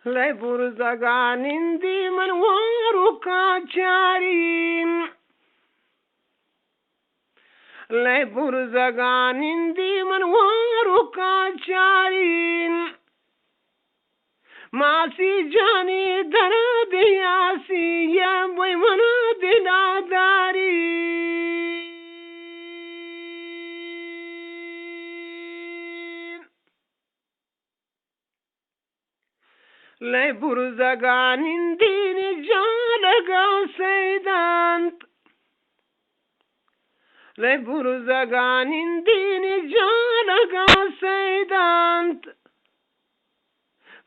لای برزگانیندی من وارو کاچاریم لای برزگانیندی من وارو کاچاریم ماسی جانی درد یاسی یا بوی منا دلاداری لای برزگانین دین جالگا سیدانت لای برزگانین دین جالگا سیدانت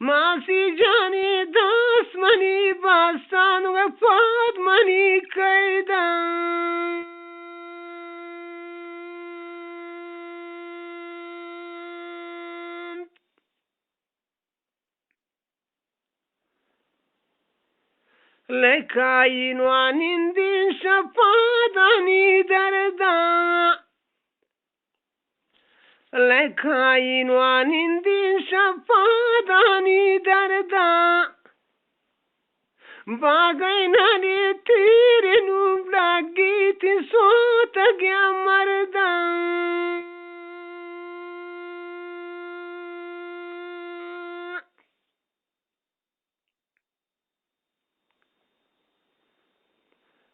ماسی جانی دست منی باستان و پاد منی کیدان لکاین وانین دین شپادانی دردا لکاین وانین دین شپادانی دردا باگینانی تیری نوبلگی تی سوت گیا مردان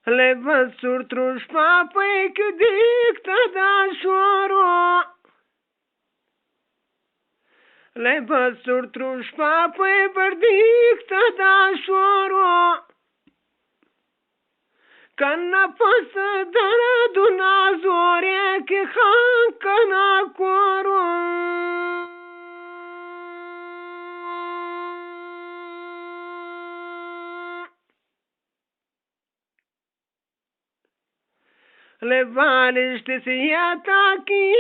لباس سرتروش پاپی که دیکتا دا شورو لباس سرتروش پاپی بر دیکتا دا شورو کنا پس درد نازوری که خان کنا کورو لبالش سیاتا کی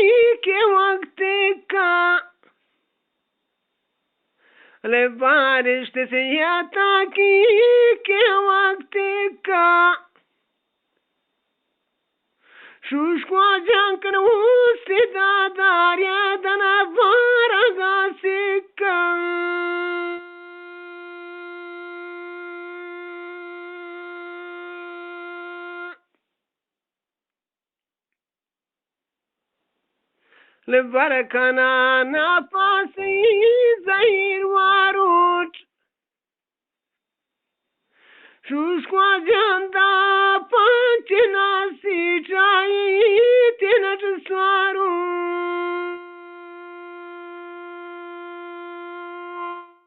کے وقت کا لبالش سیاتا کی کے وقت کا شوشکوا جانکن وستی داداریا دنا بارگا سکا لبرکنا ناپاسی زهیر واروت شوشکوا جاندا پانچنا